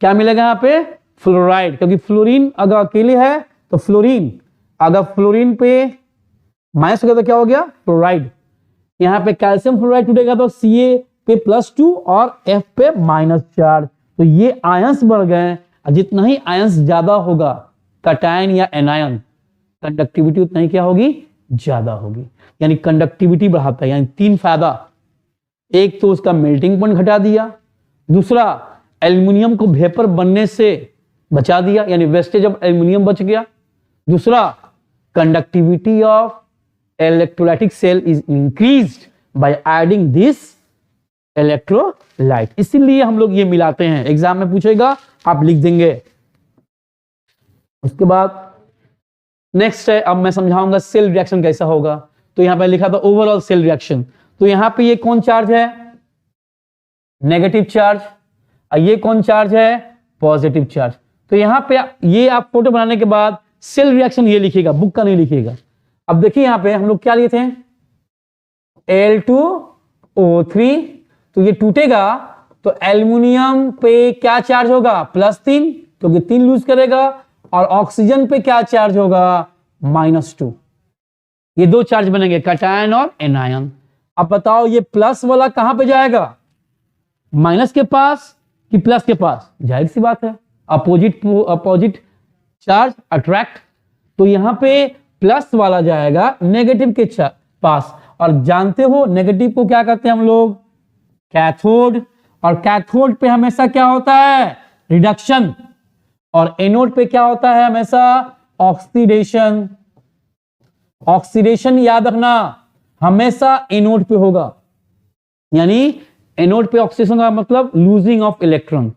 क्या मिलेगा यहाँ पे, फ्लोराइड, क्योंकि फ्लोरीन अगर अकेले है तो फ्लोरीन, अगर फ्लोरीन पे माइनस हो गया तो क्या हो गया, फ्लोराइड। यहाँ पे कैल्शियम फ्लोराइड टूटेगा तो Ca पे +2 और F पे -4, तो ये आयंस बढ़ गए। जितना ही आयंस ज्यादा होगा कैटायन या एनायन, कंडक्टिविटी उतना ही क्या होगी, ज्यादा होगी, यानी कंडक्टिविटी बढ़ाता है। यानी 3 फायदा, एक तो उसका मेल्टिंग पॉइंट घटा दिया, दूसरा एल्युमिनियम को वेपर बनने से बचा दिया, यानी वेस्टेज ऑफ एल्युमिनियम बच गया, दूसरा conductivity of electrolytic cell is increased by adding this electrolyte. इसीलिए हम लोग ये मिलाते हैं, एग्जाम में पूछेगा आप लिख देंगे। उसके बाद नेक्स्ट है, अब मैं समझाऊंगा सेल रिएक्शन कैसा होगा। तो यहां पे लिखा था ओवरऑल सेल रिएक्शन, तो यहां पे ये कौन चार्ज है, नेगेटिव चार्ज, और ये कौन चार्ज है, पॉजिटिव चार्ज। तो यहां पे ये आप फोटो बनाने के बाद सेल रिएक्शन ये लिखिएगा, बुक का नहीं लिखिएगा। अब देखिए यहां पे हम लोग क्या लिए थे, Al2O3, तो ये टूटेगा तो एल्युमिनियम पे क्या चार्ज होगा, +3, क्योंकि 3 लूज करेगा, और ऑक्सीजन पे क्या चार्ज होगा, -2। ये 2 चार्ज बनेंगे, कैटायन और एनायन। अब बताओ ये प्लस वाला कहां पे जाएगा, माइनस के पास कि प्लस के पास, जाहिर सी बात है अपोजिट चार्ज अट्रैक्ट, तो यहां पे प्लस वाला जाएगा नेगेटिव के पास। और जानते हो नेगेटिव को क्या कहते हैं हम लोग, कैथोड, और कैथोड पे हमेशा क्या होता है, रिडक्शन, और एनोड पे क्या होता है हमेशा, ऑक्सीडेशन। ऑक्सीडेशन याद रखना हमेशा एनोड पे होगा, यानी एनोड पे ऑक्सीडेशन का मतलब लूजिंग ऑफ इलेक्ट्रॉन।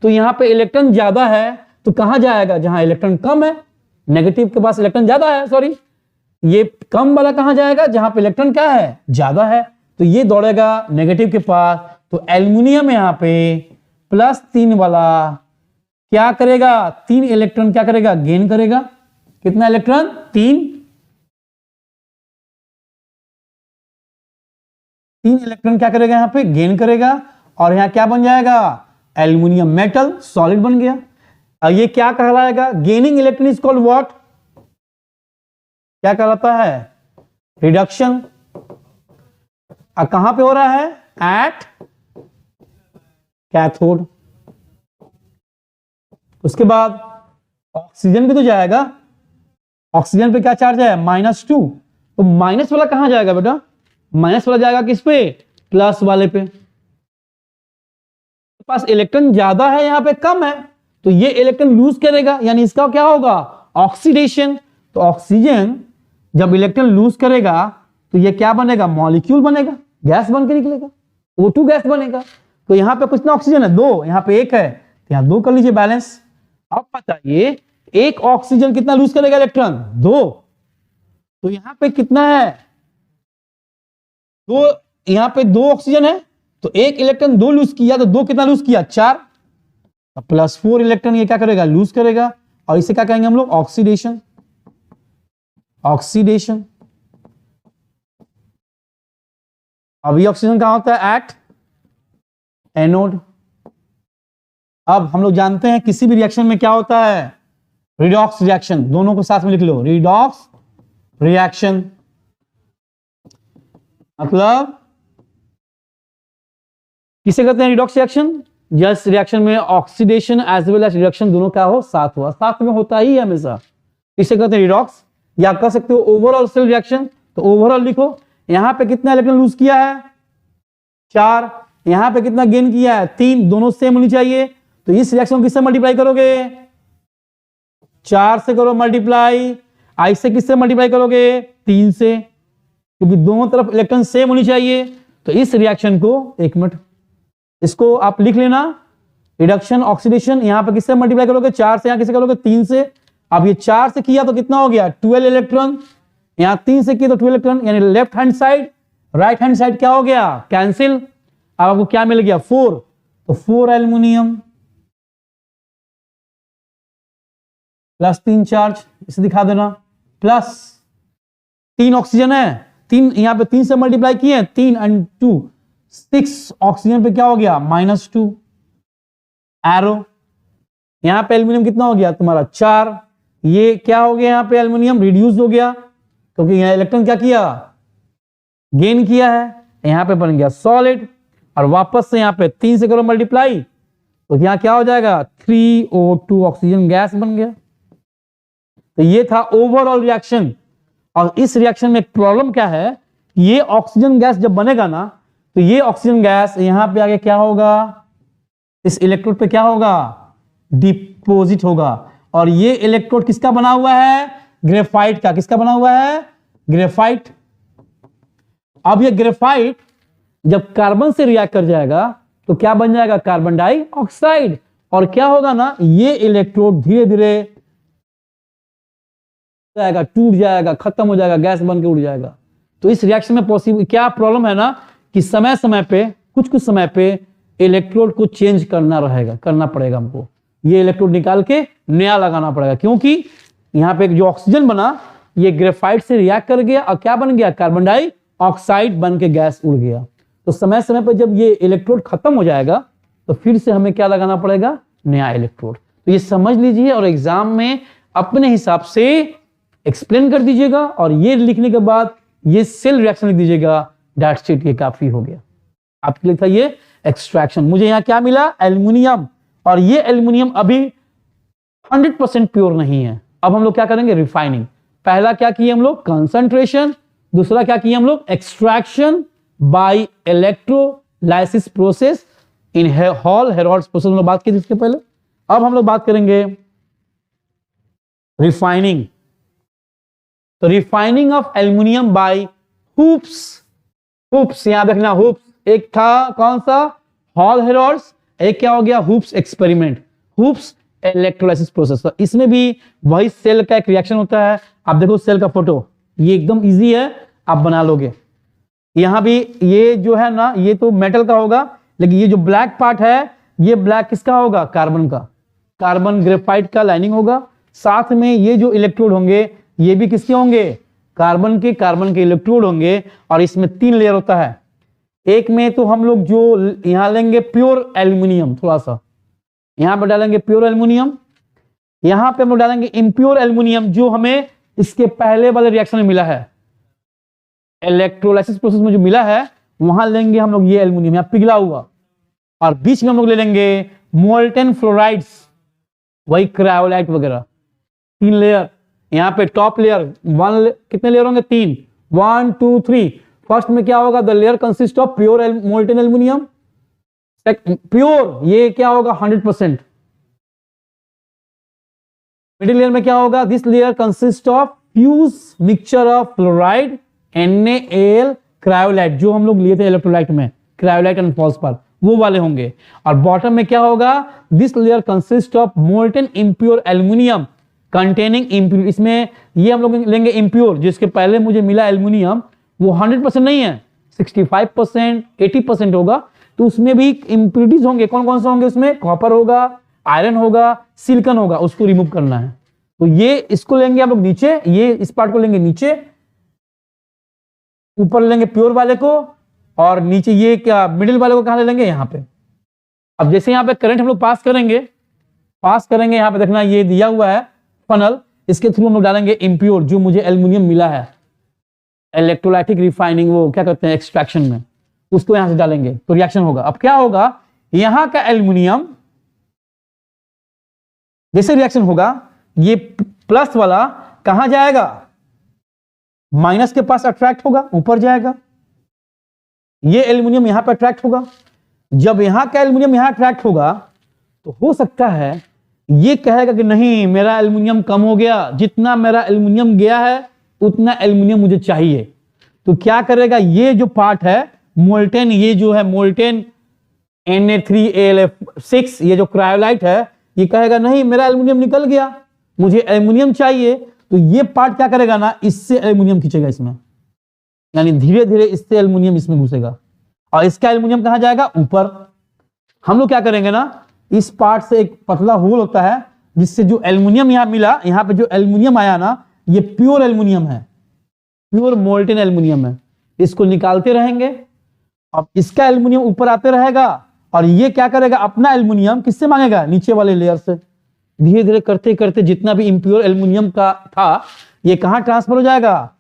तो यहां पे इलेक्ट्रॉन ज्यादा है तो कहां जाएगा, जहां इलेक्ट्रॉन कम है, नेगेटिव के पास इलेक्ट्रॉन ज्यादा है, सॉरी, ये कम वाला कहां जाएगा, जहां पे इलेक्ट्रॉन क्या है, ज्यादा है, तो ये दौड़ेगा नेगेटिव के पास। तो एल्युमिनियम यहां पे +3 वाला क्या करेगा, 3 इलेक्ट्रॉन क्या करेगा, गेन करेगा। कितना इलेक्ट्रॉन, 3 इलेक्ट्रॉन क्या करेगा, यहां पे गेन करेगा, और यहां क्या बन जाएगा, एल्युमिनियम मेटल सॉलिड बन गया। और ये क्या कहलाएगा, gaining electron is called what, क्या कहलाता है, रिडक्शन। और कहां पे हो रहा है, एट कैथोड। उसके बाद ऑक्सीजन भी तो जाएगा, ऑक्सीजन पे क्या चार्ज है, -2, तो माइनस वाला कहां जाएगा बेटा, माइनस वाला जाएगा किस पे, प्लस वाले पे। पास इलेक्ट्रॉन ज्यादा है, यहां पे कम है, तो ये इलेक्ट्रॉन लूज करेगा, यानी इसका क्या होगा, ऑक्सीडेशन। तो ऑक्सीजन जब इलेक्ट्रॉन लूज करेगा तो ये क्या बनेगा, मॉलिक्यूल बनेगा, गैस बन के निकलेगा, O2 गैस बनेगा। तो यहां पे कितना ऑक्सीजन है, 2, यहां पे 1 है, तो यहां 2 कर लीजिए बैलेंस। अब बताइए एक ऑक्सीजन कितना लूज करेगा इलेक्ट्रॉन, 2, तो यहां पे कितना है, 2, यहां पे 2 ऑक्सीजन है, तो 1 इलेक्ट्रॉन 2 लूज किया, तो 2 कितना लूज किया, 4, +4 इलेक्ट्रॉन ये क्या करेगा, लूज करेगा, और इसे क्या कहेंगे हम लोग, ऑक्सीडेशन। ऑक्सीडेशन। अब ये ऑक्सीजन कहां होता है, एट एनोड। अब हम लोग जानते हैं किसी भी रिएक्शन में क्या होता है, रिडॉक्स रिएक्शन, दोनों को साथ में लिख लो, रिडॉक्स रिएक्शन मतलब किसे कहते हैं, रिडॉक्स रिएक्शन, जिस रिएक्शन में oxidation as well as reduction दोनों क्या हो, साथ हुआ, साथ में होता ही है हमेशा, इसे कहते हैं रिडॉक्स। या कह सकते हो ओवरऑल सेल रिएक्शन, तो ओवरऑल लिखो, यहां पे कितना इलेक्ट्रॉन लूज किया है, 4, यहां पे कितना गेन किया है, 3, दोनों सेम होनी चाहिए। तो इस रिएक्शन को किससे मल्टीप्लाई करोगे, 4 से करो मल्टीप्लाई, आई से किससे मल्टीप्लाई करोगे, 3 से, क्योंकि दोनों तरफ इलेक्ट्रॉन सेम होनी चाहिए। तो इस रिएक्शन को, 1 मिनट, इसको आप लिख लेना, रिडक्शन ऑक्सीडेशन, यहाँ पे किससे मल्टीप्लाई करोगे, 4 से, यहाँ किससे करोगे, 3 से। अब ये 4 से किया तो कितना हो गया, 12 इलेक्ट्रॉन, यहाँ 3 से किया तो 12 इलेक्ट्रॉन, यानी left hand side right hand side क्या हो गया, कैंसिल। अब आपको क्या मिल गया, 4, तो 4 एल्युमिनियम प्लस 3 चार्ज, इसे दिखा देना, प्लस 3 ऑक्सीजन है, 3 यहाँ पे 3 से मल्टीप्लाई किए, 3 एंड 2 6, ऑक्सीजन पे क्या हो गया, -2 एरो। यहां पे एल्युमिनियम कितना हो गया तुम्हारा, 4, ये क्या हो गया, यहां पे एल्युमिनियम रिड्यूस हो गया क्योंकि यहां इलेक्ट्रॉन क्या किया, गेन किया है, यहां पे बन गया सॉलिड। और वापस से यहां पे 3 से करो मल्टीप्लाई, तो यहां क्या हो जाएगा, 3O2 ऑक्सीजन गैस बन गया। तो ये था ओवरऑल रिएक्शन। और इस रिएक्शन में एक प्रॉब्लम क्या है, ये ऑक्सीजन गैस जब बनेगा ना, तो ये ऑक्सीजन गैस यहां पे आगे क्या होगा, इस इलेक्ट्रोड पे क्या होगा, डिपोजिट होगा। और ये इलेक्ट्रोड किसका बना हुआ है, ग्रेफाइट का। किसका बना हुआ है, ग्रेफाइट। अब ये ग्रेफाइट जब कार्बन से रिएक्ट कर जाएगा तो क्या बन जाएगा, कार्बन डाइऑक्साइड। और क्या होगा ना, ये इलेक्ट्रोड धीरे धीरे जाएगा, टूट जाएगा, खत्म हो जाएगा, गैस बन के उड़ जाएगा। तो इस रिएक्शन में पॉसिबल क्या प्रॉब्लम है ना, कि समय समय पे कुछ समय पे इलेक्ट्रोड को चेंज करना पड़ेगा हमको। ये इलेक्ट्रोड निकाल के नया लगाना पड़ेगा, क्योंकि यहाँ पे जो ऑक्सीजन बना ये ग्रेफाइट से रिएक्ट कर गया और क्या बन गया, कार्बन डाइऑक्साइड बन के गैस उड़ गया। तो समय समय पर जब ये इलेक्ट्रोड खत्म हो जाएगा तो फिर से हमें क्या लगाना पड़ेगा, नया इलेक्ट्रोड। तो ये समझ लीजिए और एग्जाम में अपने हिसाब से एक्सप्लेन कर दीजिएगा। और ये लिखने के बाद ये सेल रिएक्शन लिख दीजिएगा, दैट्स इट, ये काफी हो गया आपके लिए था ये एक्सट्रैक्शन। मुझे यहां क्या मिला, एल्युमिनियम। और ये एल्युमिनियम अभी 100% प्योर नहीं है। अब हम लोग क्या करेंगे, रिफाइनिंग। पहला क्या किए हम लोग, कंसंट्रेशन। दूसरा क्या किए हम लोग, extraction by electrolysis process in Hall Heroult's process, हम लोग बात की थी इसके पहले। अब हम लोग बात करेंगे रिफाइनिंग। तो refining of aluminium by Hoopes. Hoopes यहां देखना, हुप्स एक था कौन सा, हॉल हेरोल्ड्स, एक क्या हो गया, hoops experiment, hoops electrolysis process. तो इसमें भी वही सेल का एक रिएक्शन होता है। आप देखो सेल का फोटो, ये एकदम इजी है, आप बना लोगे। यहां भी ये जो है ना, ये तो मेटल का होगा, लेकिन ये जो ब्लैक पार्ट है, ये ब्लैक किसका होगा, कार्बन का। कार्बन ग्रेफाइट का लाइनिंग होगा। साथ में ये जो इलेक्ट्रोड होंगे ये भी किसके होंगे, कार्बन के इलेक्ट्रोड होंगे। और इसमें 3 लेयर होता है। एक में तो हम लोग जो यहां लेंगे प्योर एल्युमिनियम, थोड़ा सा यहां पर डालेंगे प्योर एल्युमिनियम, यहां पे हम लोग डालेंगे इम्प्योर एल्युमिनियम, जो हमें इसके पहले वाले रिएक्शन में मिला है, इलेक्ट्रोलाइसिस प्रोसेस में जो मिला है, वहां लेंगे हम लोग ये एल्युमिनियम यहां पिघला हुआ। और बीच में हम लोग ले लेंगे मोल्टेन फ्लोराइड्स, वही क्रायोलाइट वगैरह। 3 लेयर, यहां पे टॉप लेयर कितने लेयर होंगे, 3, 1 2 3। फर्स्ट में क्या होगा, the layer consist of pure molten aluminium. Pure ये क्या होगा, 100%। मिडिल लेयर में क्या होगा, this layer consist of fuse mixture of fluoride NaAl cryolite, जो हम लोग लिए थे इलेक्ट्रोलाइट में, क्रायोलाइट एंड फॉस्फर, वो वाले होंगे। और बॉटम में क्या होगा, this layer consist of molten impure aluminium containing impure. इसमें ये हम लोग लेंगे इम्प्योर, जिसके पहले मुझे मिला एल्युमिनियम वो 100% नहीं है, 65% 80% होगा। तो उसमें भी इम्प्योरिटीज होंगे। कौन कौन से होंगे उसमें, कॉपर होगा, आयरन होगा, सिलिकॉन होगा, उसको रिमूव करना है। तो ये इसको लेंगे हम लोग नीचे, ये इस पार्ट को लेंगे नीचे, ऊपर लेंगे प्योर वाले को, और नीचे ये क्या मिडिल वाले को कहां ले लेंगे, यहां पे। अब जैसे यहां पे करंट हम लोग पास करेंगे यहां पे देखना, ये दिया हुआ है फनल, इसके थ्रू हम लोग डालेंगे इम्प्योर, जो मुझे एल्युमिनियम मिला है इलेक्ट्रोलाइटिक रिफाइनिंग, वो क्या कहते हैं एक्सट्रैक्शन में, उसको यहां से डालेंगे तो रिएक्शन होगा। अब क्या होगा, यहां का एल्युमिनियम जैसे रिएक्शन होगा, ये प्लस वाला कहां जाएगा, माइनस के पास अट्रैक्ट होगा, ऊपर जाएगा। ये एल्युमिनियम यहां पर अट्रैक्ट होगा। जब यहां का एल्युमिनियम यहां अट्रैक्ट होगा तो हो सकता है ये कहेगा कि नहीं, मेरा एल्युमिनियम कम हो गया, जितना मेरा एल्युमिनियम गया है उतना एल्युमिनियम मुझे चाहिए। तो क्या करेगा, ये जो पार्ट है मोल्टेन, ये जो है मोल्टेन Na3AlF6, ये जो क्रायोलाइट है, ये कहेगा नहीं मेरा एल्युमिनियम निकल गया, मुझे एल्युमिनियम चाहिए, तो ये पार्ट क्या करेगा ना, इससे एल्युमिनियम खींचेगा इसमें, यानी धीरे धीरे इससे एल्युमिनियम इसमें घुसेगा और इसका एल्युमिनियम कहां जाएगा, ऊपर। हम लोग क्या करेंगे ना, इस पार्ट से एक पतला होल होता है जिससे जो एल्युमिनियम यहां मिला, यहां पे जो एल्युमिनियम आया ना, ये प्योर एल्युमिनियम है, प्योर मोल्टेन एल्युमिनियम है, इसको निकालते रहेंगे। अब इसका एल्युमिनियम ऊपर आते रहेगा और ये क्या करेगा, अपना एल्युमिनियम किससे मांगेगा, नीचे वाले लेयर से। धीरे धीरे करते करते जितना भी इंप्योर एल्युमिनियम का था, ये कहां ट्रांसफर हो जाएगा,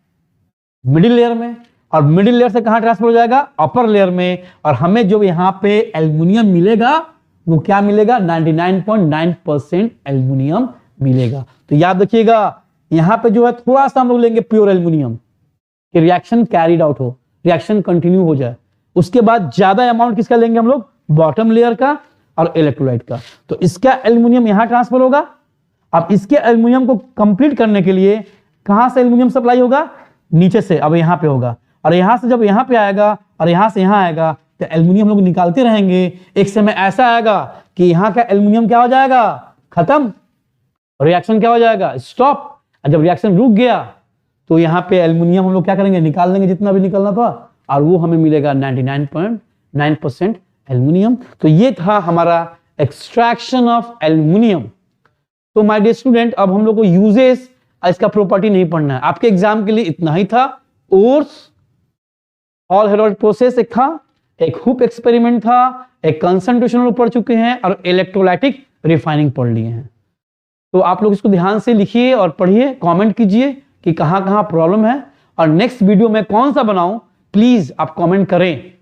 मिडिल लेयर में, और मिडिल लेयर से कहां ट्रांसफर हो जाएगा, अपर लेयर में। और हमें जो यहां पे एल्युमिनियम मिलेगा वो क्या मिलेगा, 99.9% एल्युमिनियम मिलेगा। तो याद रखिएगा, यहां पे जो है थोड़ा सा हम लोग लेंगे प्योर एल्युमिनियम कि रिएक्शन कैरिड आउट हो, रिएक्शन कंटिन्यू हो जाए। उसके बाद ज्यादा अमाउंट किसका लेंगे हम लोग, बॉटम लेयर का और इलेक्ट्रोलाइट का। तो इसका एल्युमिनियम यहां ट्रांसफर होगा। अब इसके एल्युमिनियम को कंप्लीट करने के लिए कहां से एल्युमिनियम सप्लाई होगा, नीचे से। अब यहां पे होगा और यहां से जब यहां पे आएगा और यहां से यहां आएगा, तो एल्युमिनियम लोग निकालते रहेंगे। एक समय ऐसा आएगा कि यहां का एल्युमिनियम क्या हो जाएगा, खत्म, रिएक्शन क्या हो जाएगा, स्टॉप। और जब रिएक्शन रुक गया तो यहां पे एल्युमिनियम हम लोग क्या करेंगे, निकाल लेंगे जितना भी निकलना था, और वो हमें मिलेगा 99.9% एल्युमिनियम। तो ये था हमारा एक्सट्रैक्शन ऑफ एल्युमिनियम। तो माय डियर स्टूडेंट, अब हम लोग को यूजेस, इसका प्रॉपर्टी नहीं पढ़ना है, आपके एग्जाम के लिए इतना ही था। ओर्स ऑल हेरोल्ड प्रोसेस एक था, एक हुप एक्सपेरिमेंट था, एक कंसंट्रेशन पढ़ चुके हैं, और इलेक्ट्रोलाइटिक रिफाइनिंग पढ़ लिए हैं। तो आप लोग इसको ध्यान से लिखिए और पढ़िए, कमेंट कीजिए कि कहां कहां प्रॉब्लम है, और नेक्स्ट वीडियो में कौन सा बनाऊं, प्लीज आप कमेंट करें।